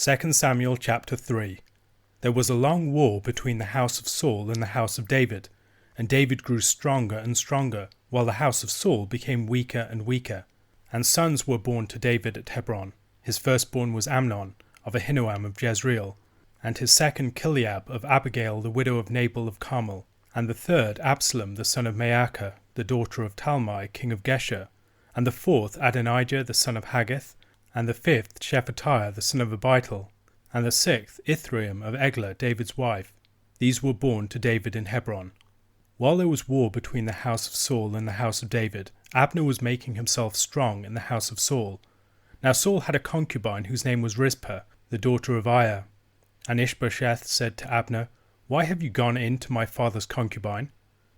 2 Samuel chapter 3. There was a long war between the house of Saul and the house of David, and David grew stronger and stronger, while the house of Saul became weaker and weaker. And sons were born to David at Hebron. His firstborn was Amnon, of Ahinoam of Jezreel, and his second Chileab of Abigail the widow of Nabal of Carmel, and the third Absalom the son of Maacah, the daughter of Talmai king of Geshur, and the fourth Adonijah the son of Haggith, and the fifth Shephatiah the son of Abital, and the sixth Ithream of Eglah David's wife. These were born to David in Hebron. While there was war between the house of Saul and the house of David, Abner was making himself strong in the house of Saul. Now Saul had a concubine whose name was Rizpah, the daughter of Aiah. And Ishbosheth said to Abner, "Why have you gone in to my father's concubine?"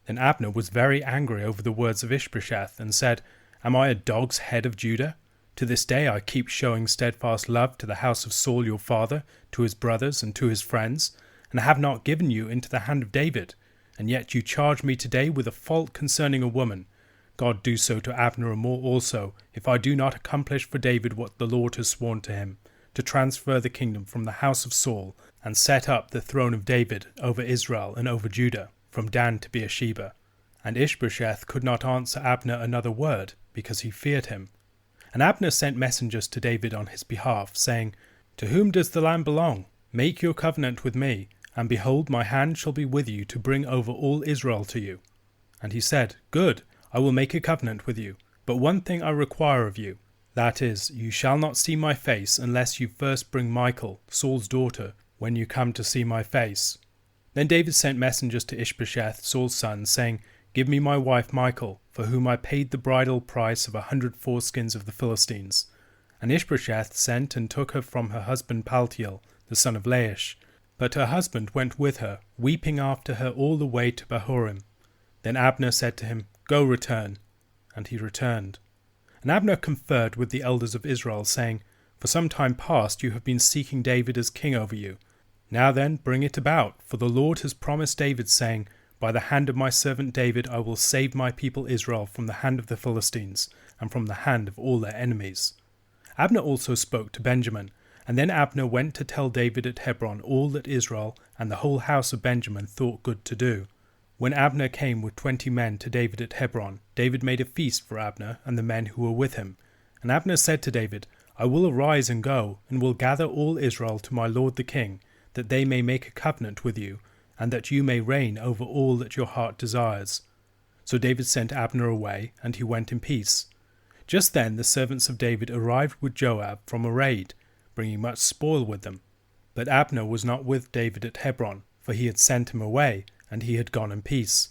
Then Abner was very angry over the words of Ishbosheth, and said, "Am I a dog's head of Judah? To this day I keep showing steadfast love to the house of Saul your father, to his brothers and to his friends, and have not given you into the hand of David. And yet you charge me today with a fault concerning a woman. God do so to Abner and more also, if I do not accomplish for David what the Lord has sworn to him, to transfer the kingdom from the house of Saul, and set up the throne of David over Israel and over Judah, from Dan to Beersheba." And Ishbosheth could not answer Abner another word, because he feared him. And Abner sent messengers to David on his behalf, saying, "To whom does the land belong? Make your covenant with me, and behold, my hand shall be with you to bring over all Israel to you." And he said, "Good, I will make a covenant with you, but one thing I require of you, that is, you shall not see my face unless you first bring Michal, Saul's daughter, when you come to see my face." Then David sent messengers to Ishbosheth, Saul's son, saying, "Give me my wife Michal, for whom I paid the bridal price of 100 foreskins of the Philistines." And Ishbosheth sent and took her from her husband Paltiel, the son of Laish. But her husband went with her, weeping after her all the way to Bahurim. Then Abner said to him, "Go, return." And he returned. And Abner conferred with the elders of Israel, saying, "For some time past you have been seeking David as king over you. Now then, bring it about, for the Lord has promised David, saying, By the hand of my servant David I will save my people Israel from the hand of the Philistines, and from the hand of all their enemies." Abner also spoke to Benjamin, and then Abner went to tell David at Hebron all that Israel and the whole house of Benjamin thought good to do. When Abner came with 20 men to David at Hebron, David made a feast for Abner and the men who were with him. And Abner said to David, "I will arise and go, and will gather all Israel to my lord the king, that they may make a covenant with you, and that you may reign over all that your heart desires." So David sent Abner away, and he went in peace. Just then the servants of David arrived with Joab from a raid, bringing much spoil with them. But Abner was not with David at Hebron, for he had sent him away, and he had gone in peace.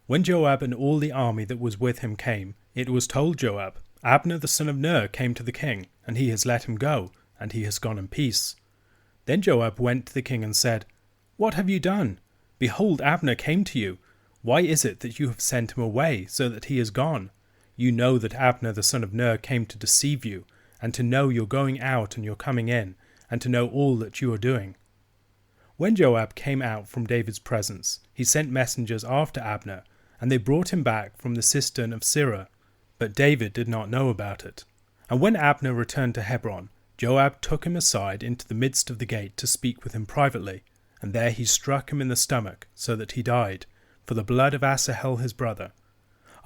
When Joab and all the army that was with him came, it was told Joab, "Abner the son of Ner came to the king, and he has let him go, and he has gone in peace." Then Joab went to the king and said, "What have you done? Behold, Abner came to you. Why is it that you have sent him away, so that he is gone? You know that Abner the son of Ner came to deceive you, and to know your going out and your coming in, and to know all that you are doing." When Joab came out from David's presence, he sent messengers after Abner, and they brought him back from the cistern of Sirah. But David did not know about it. And when Abner returned to Hebron, Joab took him aside into the midst of the gate to speak with him privately, and there he struck him in the stomach, so that he died, for the blood of Asahel his brother.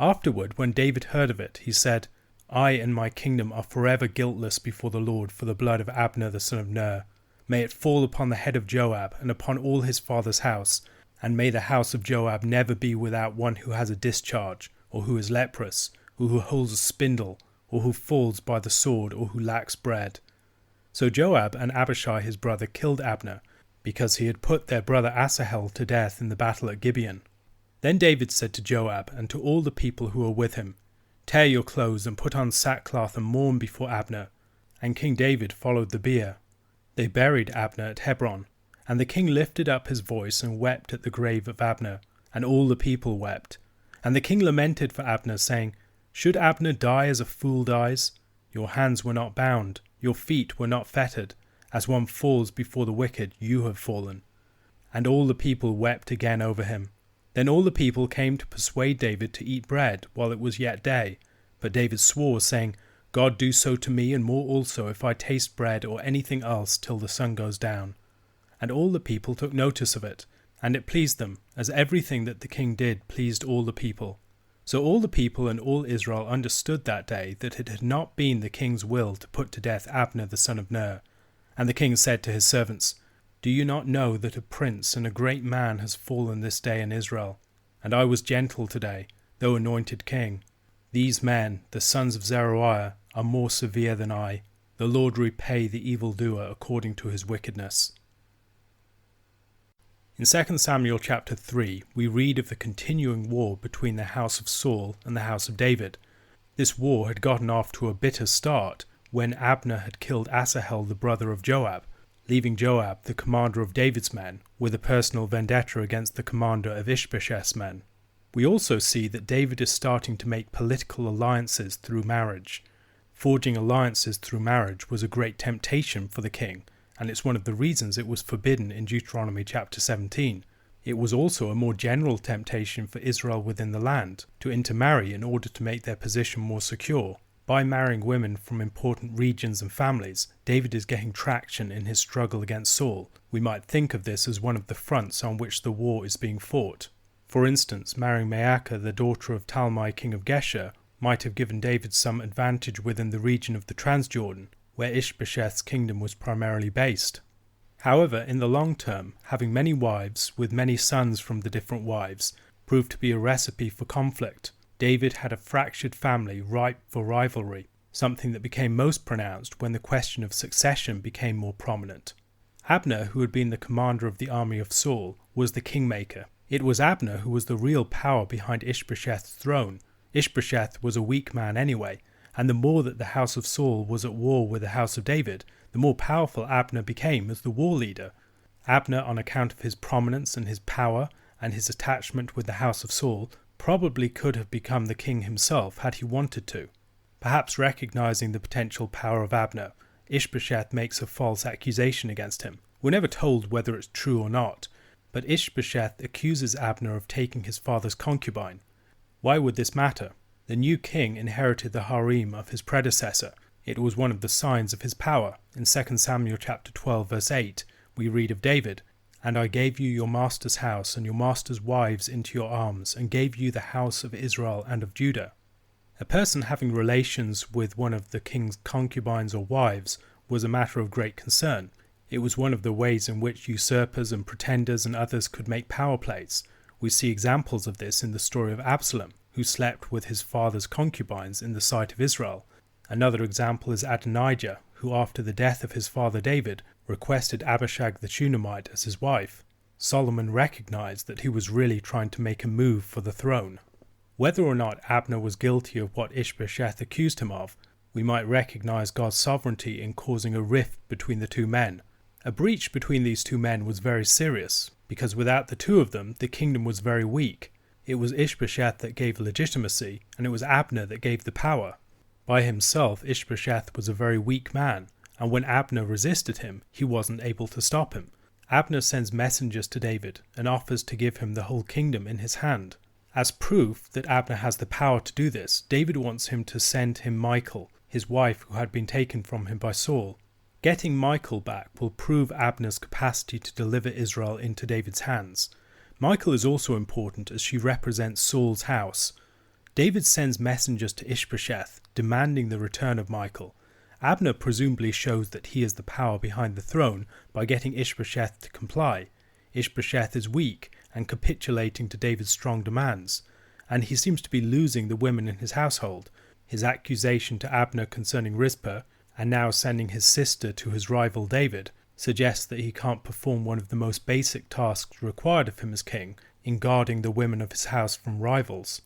Afterward, when David heard of it, he said, "I and my kingdom are forever guiltless before the Lord for the blood of Abner the son of Ner. May it fall upon the head of Joab and upon all his father's house, and may the house of Joab never be without one who has a discharge, or who is leprous, or who holds a spindle, or who falls by the sword, or who lacks bread." So Joab and Abishai his brother killed Abner, because he had put their brother Asahel to death in the battle at Gibeon. Then David said to Joab and to all the people who were with him, "Tear your clothes and put on sackcloth and mourn before Abner." And King David followed the bier. They buried Abner at Hebron, and the king lifted up his voice and wept at the grave of Abner, and all the people wept. And the king lamented for Abner, saying, "Should Abner die as a fool dies? Your hands were not bound, your feet were not fettered. As one falls before the wicked, you have fallen." And all the people wept again over him. Then all the people came to persuade David to eat bread while it was yet day. But David swore, saying, God do so to me and more also if I taste bread or anything else till the sun goes down. And all the people took notice of it, and it pleased them, as everything that the king did pleased all the people. So all the people and all Israel understood that day that it had not been the king's will to put to death Abner the son of Ner. And the king said to his servants, Do you not know that a prince and a great man has fallen this day in Israel? And I was gentle today, though anointed king. These men, the sons of Zeruiah, are more severe than I. The Lord repay the evildoer according to his wickedness. In 2 Samuel chapter 3, we read of the continuing war between the house of Saul and the house of David. This war had gotten off to a bitter start when Abner had killed Asahel, the brother of Joab, leaving Joab, the commander of David's men, with a personal vendetta against the commander of Ishbosheth's men. We also see that David is starting to make political alliances through marriage. Forging alliances through marriage was a great temptation for the king, and it's one of the reasons it was forbidden in Deuteronomy chapter 17. It was also a more general temptation for Israel within the land to intermarry in order to make their position more secure. By marrying women from important regions and families, David is getting traction in his struggle against Saul. We might think of this as one of the fronts on which the war is being fought. For instance, marrying Maacah, the daughter of Talmai, king of Geshur, might have given David some advantage within the region of the Transjordan, where Ishbosheth's kingdom was primarily based. However, in the long term, having many wives with many sons from the different wives proved to be a recipe for conflict. David had a fractured family ripe for rivalry, something that became most pronounced when the question of succession became more prominent. Abner, who had been the commander of the army of Saul, was the kingmaker. It was Abner who was the real power behind Ishbosheth's throne. Ishbosheth was a weak man anyway, and the more that the house of Saul was at war with the house of David, the more powerful Abner became as the war leader. Abner, on account of his prominence and his power and his attachment with the house of Saul, probably could have become the king himself had he wanted to. Perhaps recognizing the potential power of Abner, Ishbosheth makes a false accusation against him. We're never told whether it's true or not, but Ishbosheth accuses Abner of taking his father's concubine. Why would this matter? The new king inherited the harem of his predecessor. It was one of the signs of his power. In 2 Samuel chapter 12 verse 8, we read of David, And I gave you your master's house and your master's wives into your arms, and gave you the house of Israel and of Judah. A person having relations with one of the king's concubines or wives was a matter of great concern. It was one of the ways in which usurpers and pretenders and others could make power plays. We see examples of this in the story of Absalom, who slept with his father's concubines in the sight of Israel. Another example is Adonijah, who after the death of his father David requested Abishag the Shunammite as his wife. Solomon recognized that he was really trying to make a move for the throne. Whether or not Abner was guilty of what Ishbosheth accused him of, we might recognize God's sovereignty in causing a rift between the two men. A breach between these two men was very serious, because without the two of them, the kingdom was very weak. It was Ishbosheth that gave legitimacy, and it was Abner that gave the power. By himself, Ishbosheth was a very weak man, and when Abner resisted him, he wasn't able to stop him. Abner sends messengers to David and offers to give him the whole kingdom in his hand. As proof that Abner has the power to do this, David wants him to send him Michal, his wife who had been taken from him by Saul. Getting Michal back will prove Abner's capacity to deliver Israel into David's hands. Michal is also important as she represents Saul's house. David sends messengers to Ishbosheth, demanding the return of Michal. Abner presumably shows that he is the power behind the throne by getting Ishbosheth to comply. Ishbosheth is weak and capitulating to David's strong demands, and he seems to be losing the women in his household. His accusation to Abner concerning Rizpah, and now sending his sister to his rival David, suggests that he can't perform one of the most basic tasks required of him as king in guarding the women of his house from rivals.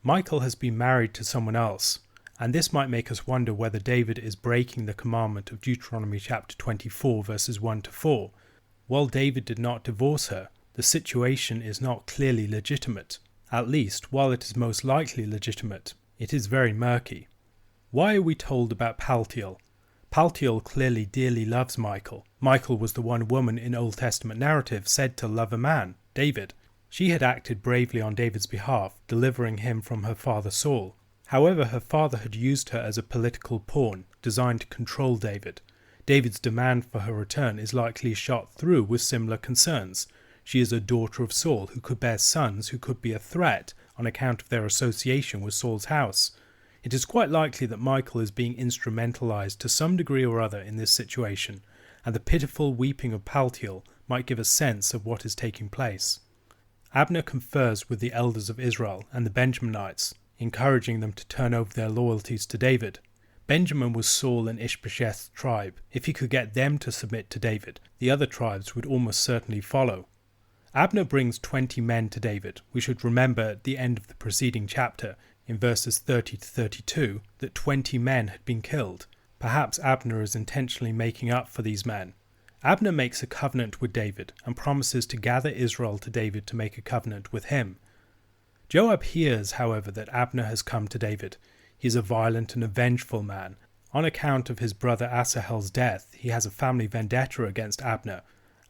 Michal has been married to someone else, and this might make us wonder whether David is breaking the commandment of Deuteronomy chapter 24 verses 1 to 4. While David did not divorce her, the situation is not clearly legitimate. At least, while it is most likely legitimate, it is very murky. Why are we told about Paltiel? Paltiel clearly dearly loves Michal. Michal was the one woman in Old Testament narrative said to love a man, David. She had acted bravely on David's behalf, delivering him from her father Saul. However, her father had used her as a political pawn designed to control David. David's demand for her return is likely shot through with similar concerns. She is a daughter of Saul who could bear sons who could be a threat on account of their association with Saul's house. It is quite likely that Michal is being instrumentalized to some degree or other in this situation, and the pitiful weeping of Paltiel might give a sense of what is taking place. Abner confers with the elders of Israel and the Benjaminites, encouraging them to turn over their loyalties to David. Benjamin was Saul and Ishbosheth's tribe. If he could get them to submit to David, the other tribes would almost certainly follow. Abner brings 20 men to David. We should remember at the end of the preceding chapter, in verses 30 to 32, that 20 men had been killed. Perhaps Abner is intentionally making up for these men. Abner makes a covenant with David and promises to gather Israel to David to make a covenant with him. Joab hears, however, that Abner has come to David. He is a violent and a vengeful man. On account of his brother Asahel's death, he has a family vendetta against Abner.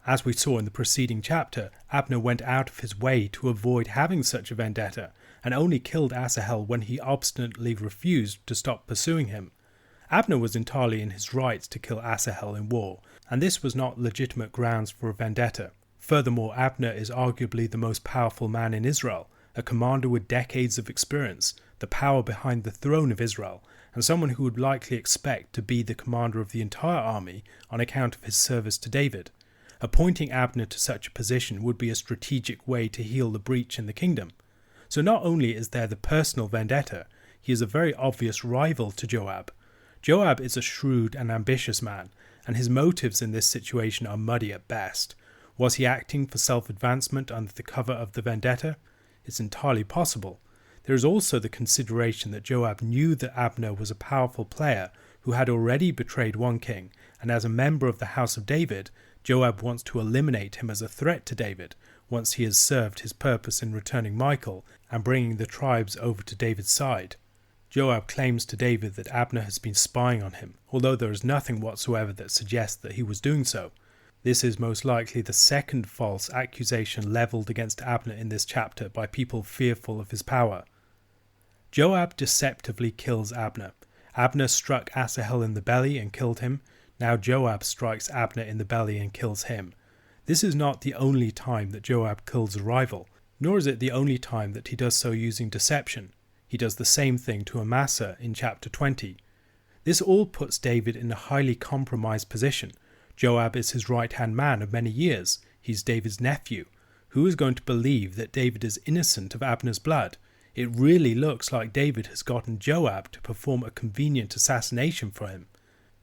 As we saw in the preceding chapter, Abner went out of his way to avoid having such a vendetta, and only killed Asahel when he obstinately refused to stop pursuing him. Abner was entirely in his rights to kill Asahel in war, and this was not legitimate grounds for a vendetta. Furthermore, Abner is arguably the most powerful man in Israel, a commander with decades of experience, the power behind the throne of Israel, and someone who would likely expect to be the commander of the entire army on account of his service to David. Appointing Abner to such a position would be a strategic way to heal the breach in the kingdom. So not only is there the personal vendetta, he is a very obvious rival to Joab. Joab is a shrewd and ambitious man, and his motives in this situation are muddy at best. Was he acting for self-advancement under the cover of the vendetta? It's entirely possible. There is also the consideration that Joab knew that Abner was a powerful player who had already betrayed one king, and as a member of the house of David, Joab wants to eliminate him as a threat to David once he has served his purpose in returning Michal and bringing the tribes over to David's side. Joab claims to David that Abner has been spying on him, although there is nothing whatsoever that suggests that he was doing so. This is most likely the second false accusation levelled against Abner in this chapter by people fearful of his power. Joab deceptively kills Abner. Abner struck Asahel in the belly and killed him. Now Joab strikes Abner in the belly and kills him. This is not the only time that Joab kills a rival, nor is it the only time that he does so using deception. He does the same thing to Amasa in chapter 20. This all puts David in a highly compromised position. Joab is his right-hand man of many years. He's David's nephew. Who is going to believe that David is innocent of Abner's blood? It really looks like David has gotten Joab to perform a convenient assassination for him.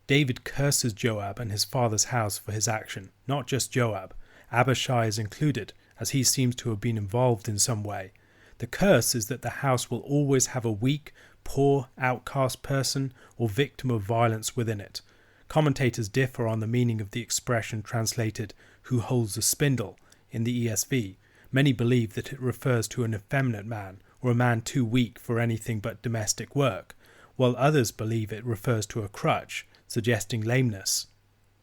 David curses Joab and his father's house for his action, not just Joab. Abishai is included, as he seems to have been involved in some way. The curse is that the house will always have a weak, poor, outcast person or victim of violence within it. Commentators differ on the meaning of the expression translated, "who holds a spindle," in the ESV. Many believe that it refers to an effeminate man, or a man too weak for anything but domestic work, while others believe it refers to a crutch, suggesting lameness.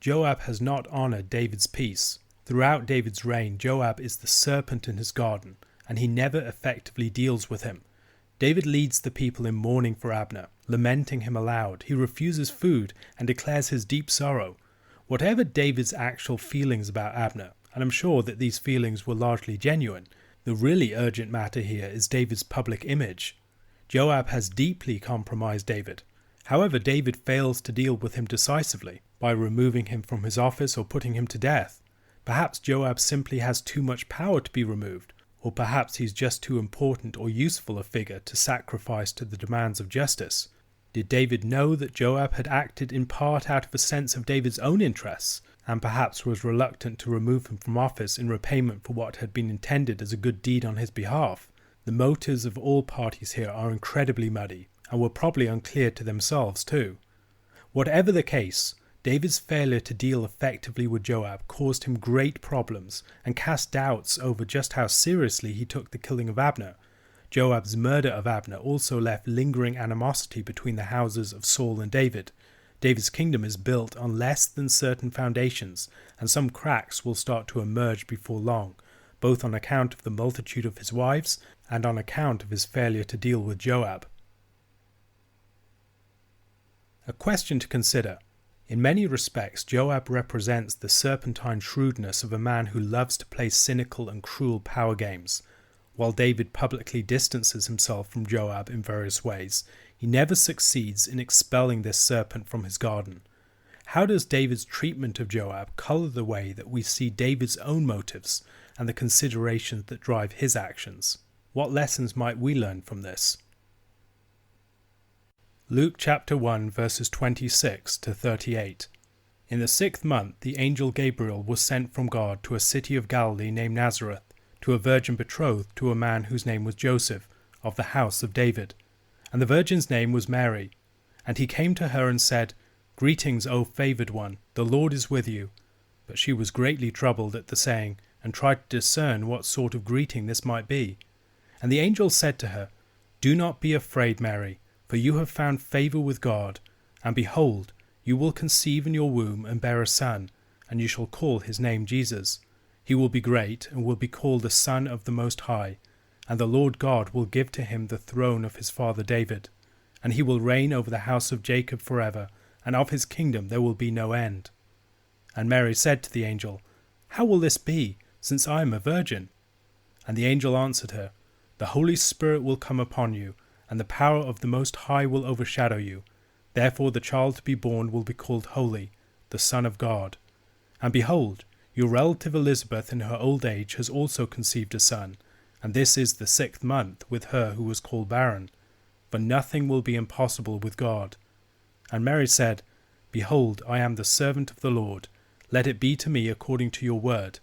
Joab has not honoured David's peace. Throughout David's reign, Joab is the serpent in his garden, and he never effectively deals with him. David leads the people in mourning for Abner, lamenting him aloud. He refuses food and declares his deep sorrow. Whatever David's actual feelings about Abner, and I'm sure that these feelings were largely genuine, the really urgent matter here is David's public image. Joab has deeply compromised David. However, David fails to deal with him decisively by removing him from his office or putting him to death. Perhaps Joab simply has too much power to be removed, or perhaps he's just too important or useful a figure to sacrifice to the demands of justice. Did David know that Joab had acted in part out of a sense of David's own interests, and perhaps was reluctant to remove him from office in repayment for what had been intended as a good deed on his behalf? The motives of all parties here are incredibly muddy, and were probably unclear to themselves too. Whatever the case, David's failure to deal effectively with Joab caused him great problems and cast doubts over just how seriously he took the killing of Abner. Joab's murder of Abner also left lingering animosity between the houses of Saul and David. David's kingdom is built on less than certain foundations, and some cracks will start to emerge before long, both on account of the multitude of his wives and on account of his failure to deal with Joab. A question to consider. In many respects, Joab represents the serpentine shrewdness of a man who loves to play cynical and cruel power games. While David publicly distances himself from Joab in various ways, he never succeeds in expelling this serpent from his garden. How does David's treatment of Joab colour the way that we see David's own motives and the considerations that drive his actions? What lessons might we learn from this? Luke chapter 1 verses 26 to 38. In the 6th month the angel Gabriel was sent from God to a city of Galilee named Nazareth, to a virgin betrothed to a man whose name was Joseph, of the house of David. And the virgin's name was Mary. And he came to her and said, Greetings, O favoured one, the Lord is with you. But she was greatly troubled at the saying, and tried to discern what sort of greeting this might be. And the angel said to her, Do not be afraid, Mary, for you have found favour with God. And behold, you will conceive in your womb and bear a son, and you shall call his name Jesus. He will be great, and will be called the Son of the Most High. And the Lord God will give to him the throne of his father David. And he will reign over the house of Jacob forever, and of his kingdom there will be no end. And Mary said to the angel, How will this be, since I am a virgin? And the angel answered her, The Holy Spirit will come upon you, and the power of the Most High will overshadow you. Therefore the child to be born will be called Holy, the Son of God. And behold, your relative Elizabeth in her old age has also conceived a son, and this is the 6th month with her who was called barren. For nothing will be impossible with God. And Mary said, Behold, I am the servant of the Lord. Let it be to me according to your word.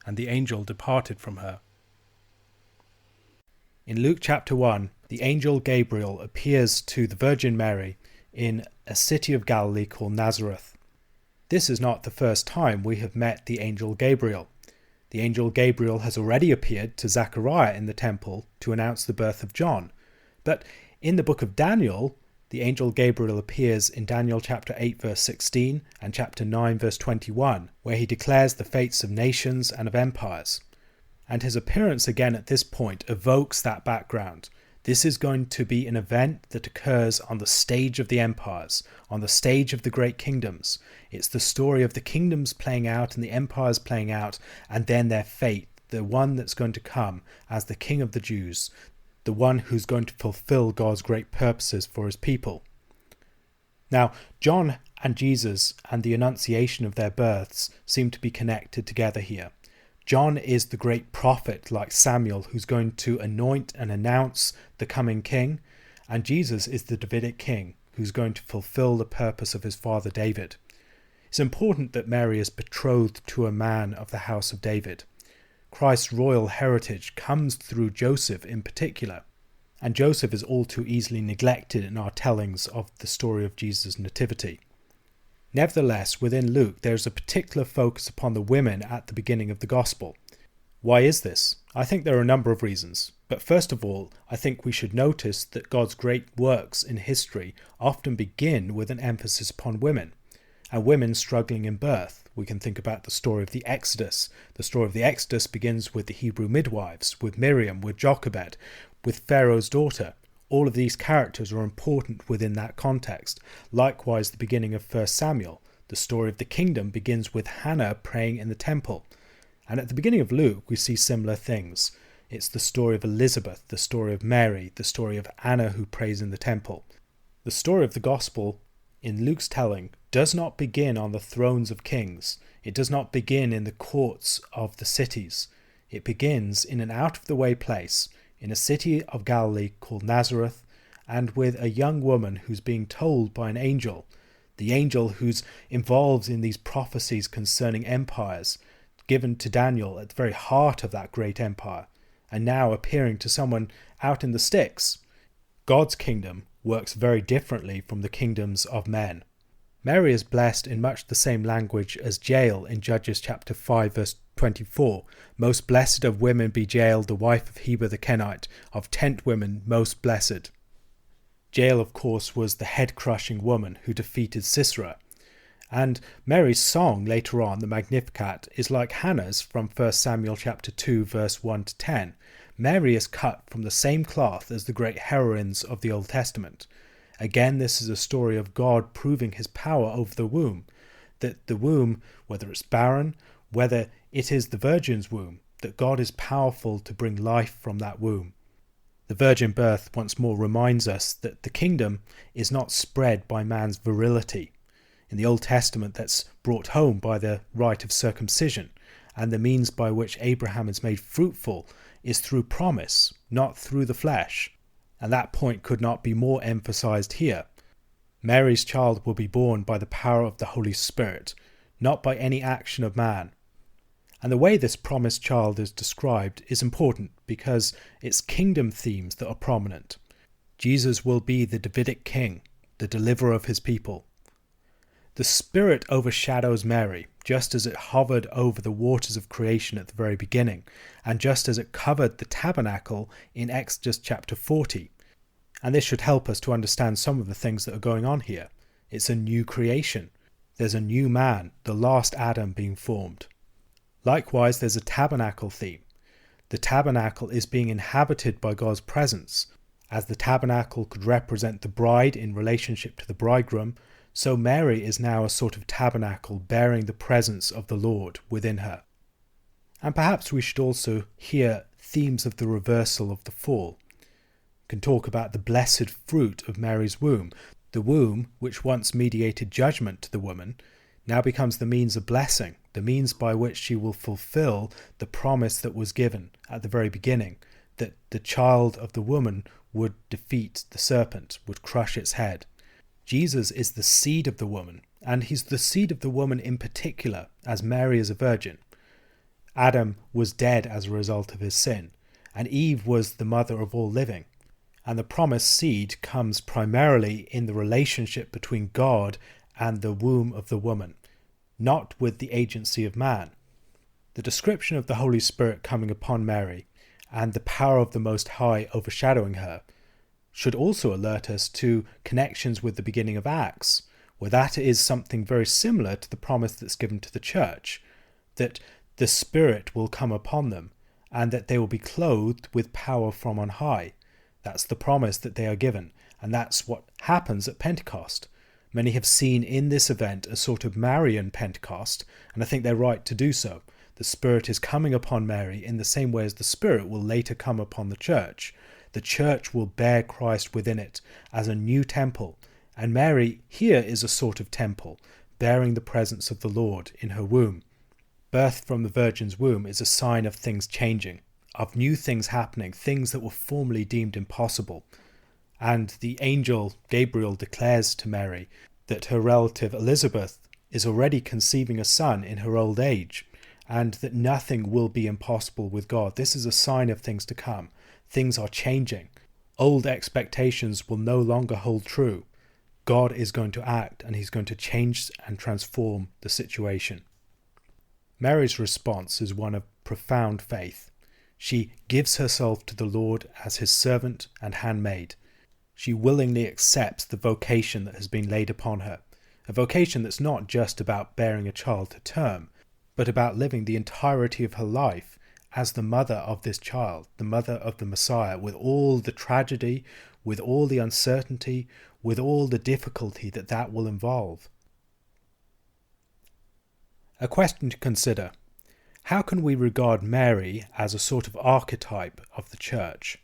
And the angel departed from her. In Luke chapter 1, the angel Gabriel appears to the Virgin Mary in a city of Galilee called Nazareth. This is not the first time we have met the angel Gabriel. The angel Gabriel has already appeared to Zechariah in the temple to announce the birth of John. But in the book of Daniel, the angel Gabriel appears in Daniel chapter 8 verse 16 and chapter 9 verse 21, where he declares the fates of nations and of empires. And his appearance again at this point evokes that background. This is going to be an event that occurs on the stage of the empires, on the stage of the great kingdoms. It's the story of the kingdoms playing out and the empires playing out, and then their fate, the one that's going to come as the King of the Jews, the one who's going to fulfill God's great purposes for his people. Now, John and Jesus and the annunciation of their births seem to be connected together here. John is the great prophet like Samuel who's going to anoint and announce the coming king, and Jesus is the Davidic king who's going to fulfill the purpose of his father David. It's important that Mary is betrothed to a man of the house of David. Christ's royal heritage comes through Joseph in particular, and Joseph is all too easily neglected in our tellings of the story of Jesus' nativity. Nevertheless, within Luke, there is a particular focus upon the women at the beginning of the Gospel. Why is this? I think there are a number of reasons. But first of all, I think we should notice that God's great works in history often begin with an emphasis upon women, and women struggling in birth. We can think about the story of the Exodus. The story of the Exodus begins with the Hebrew midwives, with Miriam, with Jochebed, with Pharaoh's daughter. All of these characters are important within that context. Likewise, the beginning of 1 Samuel. The story of the kingdom begins with Hannah praying in the temple. And at the beginning of Luke, we see similar things. It's the story of Elizabeth, the story of Mary, the story of Anna who prays in the temple. The story of the gospel in Luke's telling does not begin on the thrones of kings. It does not begin in the courts of the cities. It begins in an out-of-the-way place, in a city of Galilee called Nazareth, and with a young woman who's being told by an angel, the angel who's involved in these prophecies concerning empires, given to Daniel at the very heart of that great empire, and now appearing to someone out in the sticks. God's kingdom works very differently from the kingdoms of men. Mary is blessed in much the same language as Jael in Judges chapter 5 verse 24. Most blessed of women be Jael, the wife of Heber the Kenite, of tent women most blessed. Jael, of course, was the head-crushing woman who defeated Sisera. And Mary's song later on, the Magnificat, is like Hannah's from 1 Samuel chapter 2 verse 1 to 10. Mary is cut from the same cloth as the great heroines of the Old Testament. Again, this is a story of God proving his power over the womb, that the womb, whether it's barren, whether it is the virgin's womb, that God is powerful to bring life from that womb. The virgin birth once more reminds us that the kingdom is not spread by man's virility. In the Old Testament, that's brought home by the rite of circumcision, and the means by which Abraham is made fruitful is through promise, not through the flesh. And that point could not be more emphasized here. Mary's child will be born by the power of the Holy Spirit, not by any action of man. And the way this promised child is described is important because it's kingdom themes that are prominent. Jesus will be the Davidic king, the deliverer of his people. The Spirit overshadows Mary, just as it hovered over the waters of creation at the very beginning, and just as it covered the tabernacle in Exodus chapter 40. And this should help us to understand some of the things that are going on here. It's a new creation. There's a new man, the last Adam, being formed. Likewise, there's a tabernacle theme. The tabernacle is being inhabited by God's presence. As the tabernacle could represent the bride in relationship to the bridegroom, so Mary is now a sort of tabernacle bearing the presence of the Lord within her. And perhaps we should also hear themes of the reversal of the fall. We can talk about the blessed fruit of Mary's womb. The womb, which once mediated judgment to the woman, now becomes the means of blessing, the means by which she will fulfill the promise that was given at the very beginning, that the child of the woman would defeat the serpent, would crush its head. Jesus is the seed of the woman, and he's the seed of the woman in particular, as Mary is a virgin. Adam was dead as a result of his sin, and Eve was the mother of all living. And the promised seed comes primarily in the relationship between God and the womb of the woman, not with the agency of man. The description of the Holy Spirit coming upon Mary and the power of the Most High overshadowing her should also alert us to connections with the beginning of Acts, where that is something very similar to the promise that's given to the church, that the Spirit will come upon them and that they will be clothed with power from on high. That's the promise that they are given, and that's what happens at Pentecost. Many have seen in this event a sort of Marian Pentecost, and I think they're right to do so. The Spirit is coming upon Mary in the same way as the Spirit will later come upon the church. The church will bear Christ within it as a new temple, and Mary here is a sort of temple, bearing the presence of the Lord in her womb. Birth from the Virgin's womb is a sign of things changing, of new things happening, things that were formerly deemed impossible. And the angel Gabriel declares to Mary that her relative Elizabeth is already conceiving a son in her old age, and that nothing will be impossible with God. This is a sign of things to come. Things are changing. Old expectations will no longer hold true. God is going to act, and he's going to change and transform the situation. Mary's response is one of profound faith. She gives herself to the Lord as his servant and handmaid. She willingly accepts the vocation that has been laid upon her, a vocation that's not just about bearing a child to term, but about living the entirety of her life as the mother of this child, the mother of the Messiah, with all the tragedy, with all the uncertainty, with all the difficulty that will involve. A question to consider: how can we regard Mary as a sort of archetype of the church?